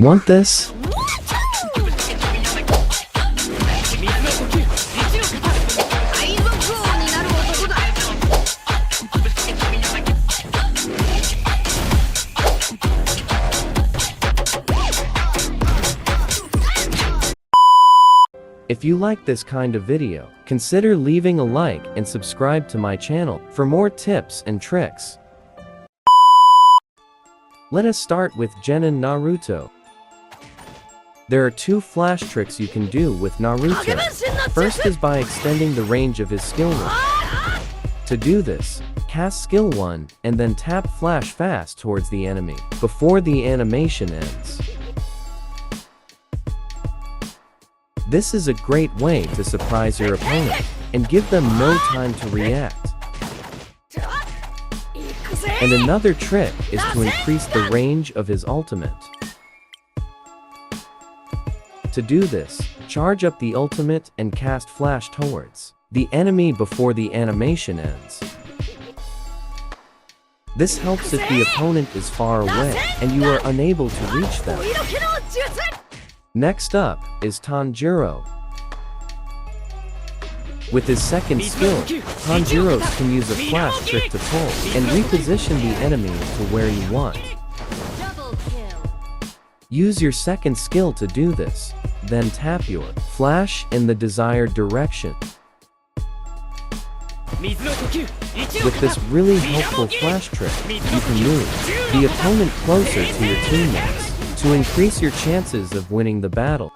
Want this? If you like this kind of video, consider leaving a like and subscribe to my channel for more tips and tricks. Let us start with Genin Naruto. There are two flash tricks you can do with Naruto. First is by extending the range of his skill 1. To do this, cast skill 1 and then tap flash fast towards the enemy before the animation ends. This is a great way to surprise your opponent and give them no time to react. And another trick is to increase the range of his ultimate. To do this, charge up the ultimate and cast flash towards the enemy before the animation ends. This helps if the opponent is far away and you are unable to reach them. Next up is Tanjiro. With his second skill, Tanjiro can use a flash trick to pull and reposition the enemy to where you want. Use your second skill to do this, then tap your flash in the desired direction. With this really helpful flash trick, you can move the opponent closer to your teammates to increase your chances of winning the battle.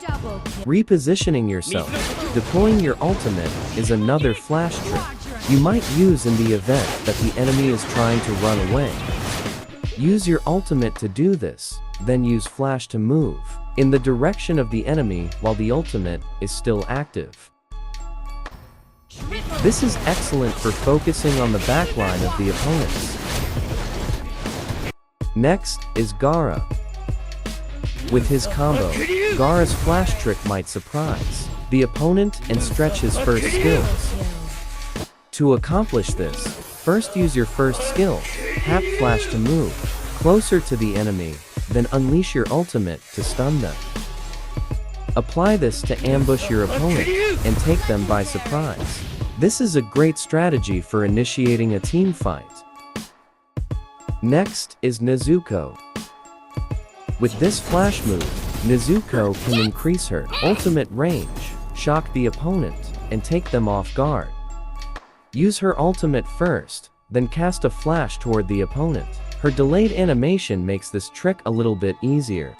Repositioning yourself, deploying your ultimate is another flash trick you might use in the event that the enemy is trying to run away. Use your ultimate to do this, then use flash to move in the direction of the enemy while the ultimate is still active. This is excellent for focusing on the backline of the opponents. Next is Gaara. With his combo, Gaara's flash trick might surprise the opponent and stretch his first skills. To accomplish this, first use your first skill, tap flash to move closer to the enemy, then unleash your ultimate to stun them. Apply this to ambush your opponent and take them by surprise. This is a great strategy for initiating a team fight. Next is Nezuko. With this flash move, Nezuko can increase her ultimate range, shock the opponent, and take them off guard. Use her ultimate first, then cast a flash toward the opponent. Her delayed animation makes this trick a little bit easier.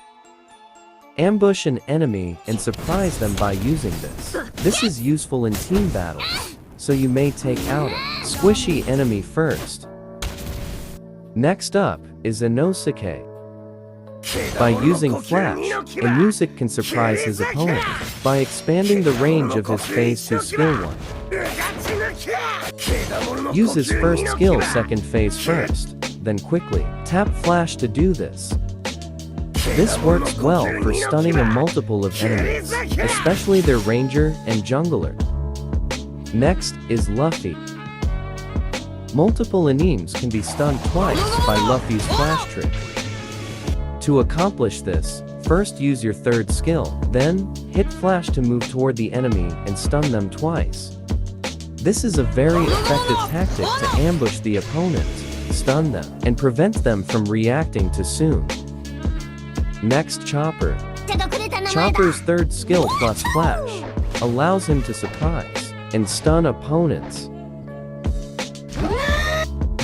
Ambush an enemy and surprise them by using this. This is useful in team battles, so you may take out a squishy enemy first. Next up is Inosuke. By using flash, Inosuke can surprise his opponent by expanding the range of his phase 2 skill 1. Use his first skill second phase first, then quickly tap flash to do this. This works well for stunning a multiple of enemies, especially their ranger and jungler. Next is Luffy. Multiple enemies can be stunned twice by Luffy's flash trick. To accomplish this, first use your third skill, then hit flash to move toward the enemy and stun them twice. This is a very effective tactic to ambush the opponent, stun them, and prevent them from reacting too soon. Next, Chopper. Chopper's third skill plus flash allows him to surprise and stun opponents.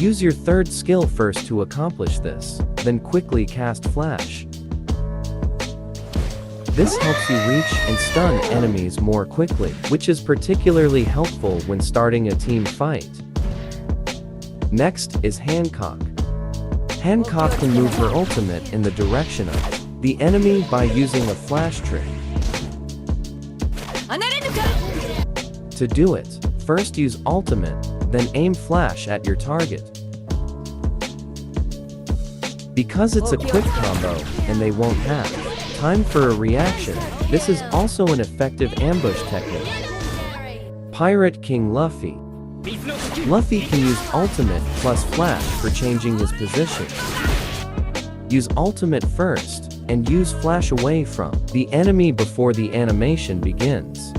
Use your third skill first to accomplish this, then quickly cast flash. This helps you reach and stun enemies more quickly, which is particularly helpful when starting a team fight. Next is Hancock. Hancock can move her ultimate in the direction of the enemy by using a flash trick. To do it, first use ultimate, then aim flash at your target. Because it's a quick combo, and they won't have time for a reaction, this is also an effective ambush technique. Pirate King Luffy. Luffy can use ultimate plus flash for changing his position. Use ultimate first, and use flash away from the enemy before the animation begins.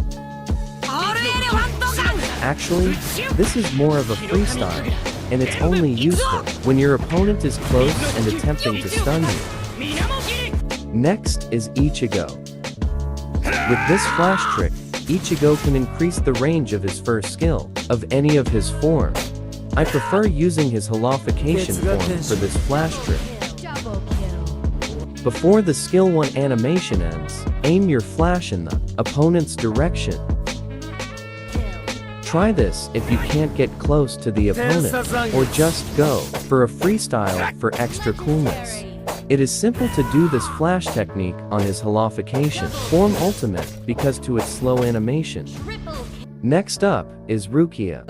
Actually, this is more of a freestyle, and it's only useful when your opponent is close and attempting to stun you. Next is Ichigo. With this flash trick, Ichigo can increase the range of his first skill of any of his form. I prefer using his holification form for this flash trick. Before the skill 1 animation ends, aim your flash in the opponent's direction. Try this if you can't get close to the opponent, or just go for a freestyle for extra coolness. It is simple to do this flash technique on his holification form ultimate because to its slow animation. Next up is Rukia.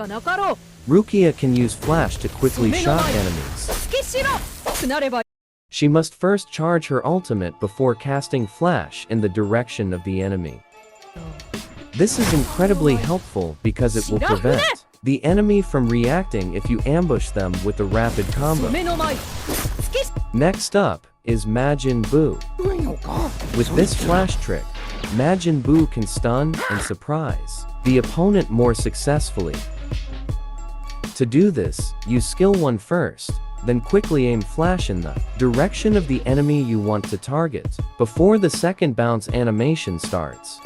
Rukia can use flash to quickly shock enemies. She must first charge her ultimate before casting flash in the direction of the enemy. This is incredibly helpful because it will prevent the enemy from reacting if you ambush them with a rapid combo. Next up is Majin Buu. With this flash trick, Majin Buu can stun and surprise the opponent more successfully. To do this, use skill 1 first, then quickly aim flash in the direction of the enemy you want to target before the second bounce animation starts.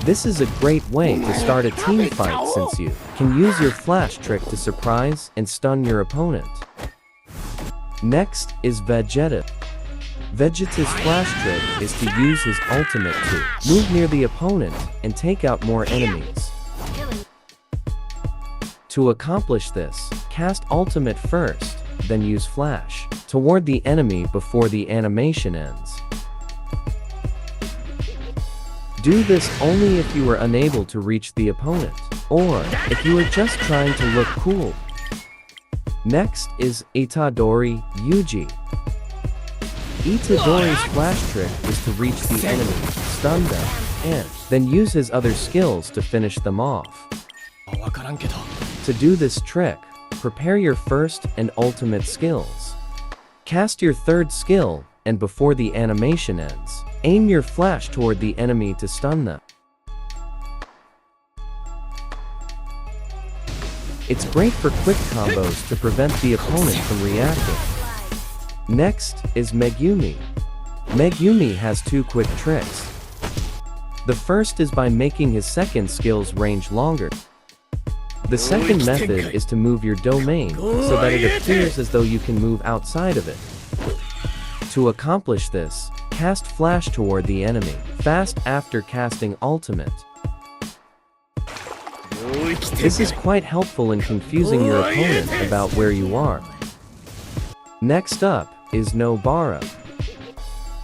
This is a great way to start a team fight since you can use your flash trick to surprise and stun your opponent. Next is Vegeta. Vegeta's flash trick is to use his ultimate to move near the opponent and take out more enemies. To accomplish this, cast ultimate first, then use flash toward the enemy before the animation ends. Do this only if you are unable to reach the opponent, or if you are just trying to look cool. Next is Itadori Yuji. Itadori's flash trick is to reach the enemy, stun them, and then use his other skills to finish them off. To do this trick, prepare your first and ultimate skills. Cast your third skill, and before the animation ends, aim your flash toward the enemy to stun them. It's great for quick combos to prevent the opponent from reacting. Next is Megumi. Megumi has 2 quick tricks. The first is by making his second skill's range longer. The second method is to move your domain so that it appears as though you can move outside of it. To accomplish this, cast flash toward the enemy fast after casting ultimate. This is quite helpful in confusing your opponent about where you are. Next up is Nobara.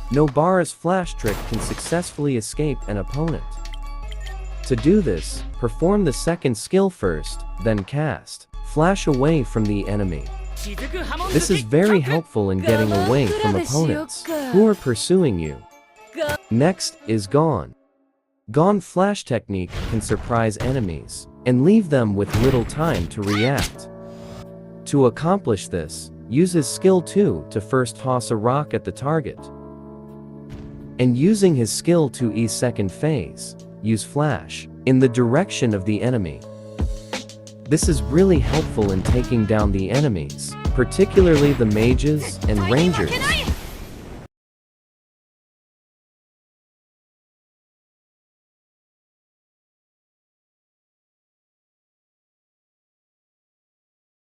Nobara's flash trick can successfully escape an opponent. To do this, perform the second skill first, then cast flash away from the enemy. This is very helpful in getting away from opponents who are pursuing you. Next is Gon. Gon flash technique can surprise enemies and leave them with little time to react. To accomplish this, use his skill 2 to first toss a rock at the target. And using his skill 2's second phase, use flash in the direction of the enemy. This is really helpful in taking down the enemies, particularly the mages and rangers.